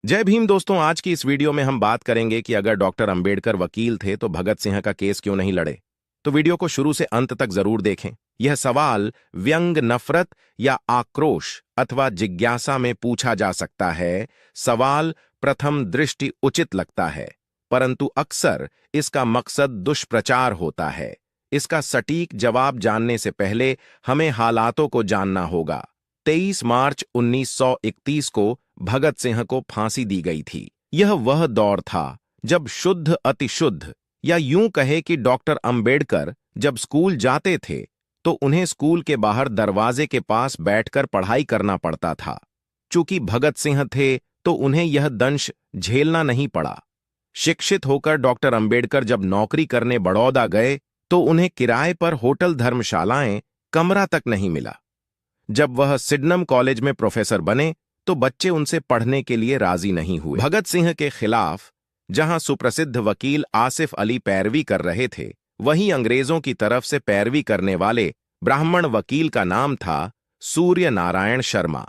जय भीम दोस्तों। आज की इस वीडियो में हम बात करेंगे कि अगर डॉक्टर अंबेडकर वकील थे तो भगत सिंह का केस क्यों नहीं लड़े। तो वीडियो को शुरू से अंत तक जरूर देखें। यह सवाल व्यंग, नफरत या आक्रोश अथवा जिज्ञासा में पूछा जा सकता है। सवाल प्रथम दृष्टि उचित लगता है, परंतु अक्सर इसका मकसद दुष्प्रचार होता है। इसका सटीक जवाब जानने से पहले हमें हालातों को जानना होगा। 23 मार्च 1931 को भगत सिंह को फांसी दी गई थी। यह वह दौर था जब शुद्ध अतिशुद्ध, या यूं कहे कि डॉक्टर अंबेडकर जब स्कूल जाते थे तो उन्हें स्कूल के बाहर दरवाजे के पास बैठकर पढ़ाई करना पड़ता था। चूंकि भगत सिंह थे तो उन्हें यह दंश झेलना नहीं पड़ा। शिक्षित होकर डॉक्टर अंबेडकर जब नौकरी करने बड़ौदा गए तो उन्हें किराए पर होटल, धर्मशालाएं, कमरा तक नहीं मिला। जब वह सिडनम कॉलेज में प्रोफेसर बने तो बच्चे उनसे पढ़ने के लिए राजी नहीं हुए। भगत सिंह के खिलाफ जहां सुप्रसिद्ध वकील आसिफ अली पैरवी कर रहे थे, वहीं अंग्रेजों की तरफ से पैरवी करने वाले ब्राह्मण वकील का नाम था सूर्य नारायण शर्मा।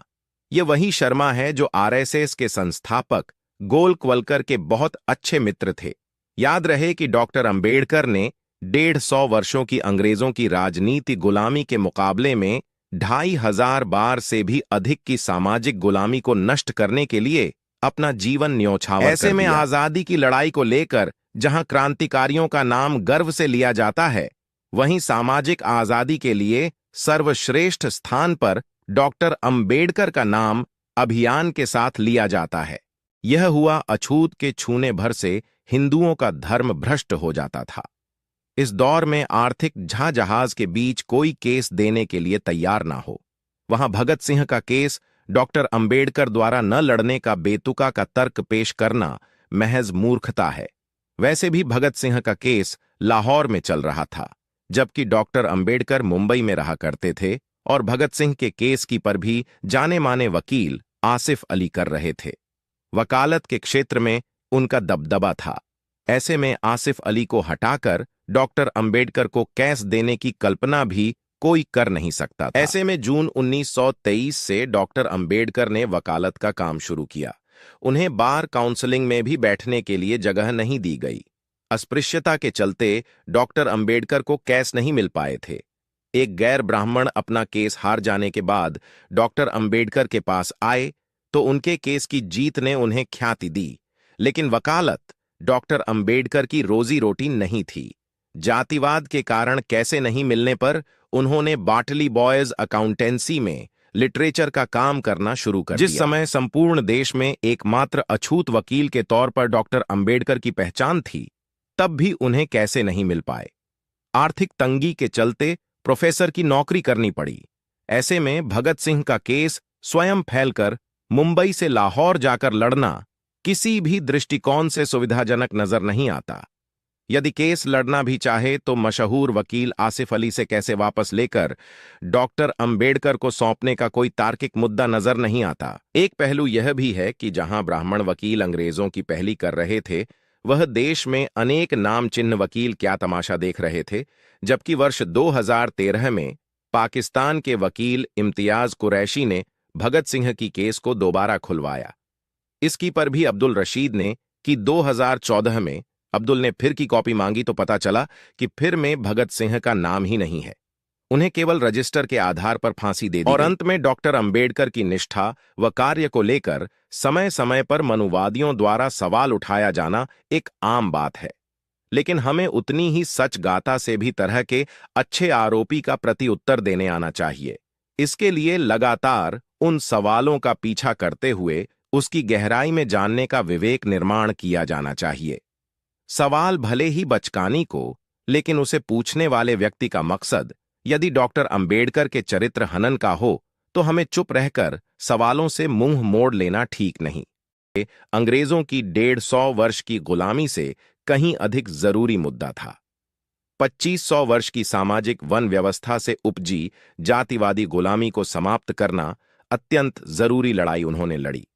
ये वही शर्मा है जो आरएसएस के संस्थापक गोलवलकर के बहुत अच्छे मित्र थे। याद रहे कि डॉक्टर अंबेडकर ने 150 वर्षों की अंग्रेजों की राजनीति गुलामी के मुकाबले में 2500 बार से भी अधिक की सामाजिक गुलामी को नष्ट करने के लिए अपना जीवन न्योछावर कर दिया। ऐसे में आजादी की लड़ाई को लेकर जहां क्रांतिकारियों का नाम गर्व से लिया जाता है, वहीं सामाजिक आजादी के लिए सर्वश्रेष्ठ स्थान पर डॉक्टर अंबेडकर का नाम अभियान के साथ लिया जाता है। यह हुआ अछूत के छूने भर से हिंदुओं का धर्म भ्रष्ट हो जाता था। इस दौर में आर्थिक जहाज के बीच कोई केस देने के लिए तैयार ना हो, वहां भगत सिंह का केस डॉक्टर अंबेडकर द्वारा न लड़ने का बेतुका का तर्क पेश करना महज मूर्खता है। वैसे भी भगत सिंह का केस लाहौर में चल रहा था, जबकि डॉक्टर अंबेडकर मुंबई में रहा करते थे और भगत सिंह के केस की पर भी जाने माने वकील आसिफ अली कर रहे थे। वकालत के क्षेत्र में उनका दबदबा था। ऐसे में आसिफ अली को हटाकर डॉक्टर अंबेडकर को केस देने की कल्पना भी कोई कर नहीं सकता था। ऐसे में जून 1923 से डॉक्टर अंबेडकर ने वकालत का काम शुरू किया। उन्हें बार काउंसलिंग में भी बैठने के लिए जगह नहीं दी गई। अस्पृश्यता के चलते डॉक्टर अंबेडकर को केस नहीं मिल पाए थे। एक गैर ब्राह्मण अपना केस हार जाने के बाद डॉक्टर अंबेडकर के पास आए तो उनके केस की जीत ने उन्हें ख्याति दी, लेकिन वकालत डॉक्टर अंबेडकर की रोजी रोटी नहीं थी। जातिवाद के कारण कैसे नहीं मिलने पर उन्होंने बाटली बॉयज अकाउंटेंसी में लिटरेचर का काम करना शुरू कर दिया। जिस समय संपूर्ण देश में एकमात्र अछूत वकील के तौर पर डॉक्टर अंबेडकर की पहचान थी, तब भी उन्हें कैसे नहीं मिल पाए। आर्थिक तंगी के चलते प्रोफेसर की नौकरी करनी पड़ी। ऐसे में भगत सिंह का केस स्वयं फैलकर मुंबई से लाहौर जाकर लड़ना किसी भी दृष्टिकोण से सुविधाजनक नजर नहीं आता। यदि केस लड़ना भी चाहे तो मशहूर वकील आसिफ अली से कैसे वापस लेकर डॉक्टर अंबेडकर को सौंपने का कोई तार्किक मुद्दा नजर नहीं आता। एक पहलू यह भी है कि जहां ब्राह्मण वकील अंग्रेजों की पहली कर रहे थे, वह देश में अनेक नामचिन्ह वकील क्या तमाशा देख रहे थे। जबकि वर्ष 2013 में पाकिस्तान के वकील इम्तियाज कुरैशी ने भगत सिंह की केस को दोबारा खुलवाया। इसकी पर भी अब्दुल रशीद ने कि 2014 में अब्दुल ने फिर की कॉपी मांगी तो पता चला कि फिर में भगत सिंह का नाम ही नहीं है। उन्हें केवल रजिस्टर के आधार पर फांसी दे दी और अंत में डॉक्टर अंबेडकर की निष्ठा व कार्य को लेकर समय समय पर मनुवादियों द्वारा सवाल उठाया जाना एक आम बात है। लेकिन हमें उतनी ही सच गाथा से भी तरह के अच्छे आरोपी का प्रति उत्तर देने आना चाहिए। इसके लिए लगातार उन सवालों का पीछा करते हुए उसकी गहराई में जानने का विवेक निर्माण किया जाना चाहिए। सवाल भले ही बचकानी को, लेकिन उसे पूछने वाले व्यक्ति का मकसद यदि डॉक्टर अंबेडकर के चरित्र हनन का हो तो हमें चुप रहकर सवालों से मुंह मोड़ लेना ठीक नहीं। अंग्रेजों की 150 वर्ष की गुलामी से कहीं अधिक जरूरी मुद्दा था। 2500 वर्ष की सामाजिक वन व्यवस्था से उपजी जातिवादी गुलामी को समाप्त करना अत्यंत जरूरी लड़ाई उन्होंने लड़ी।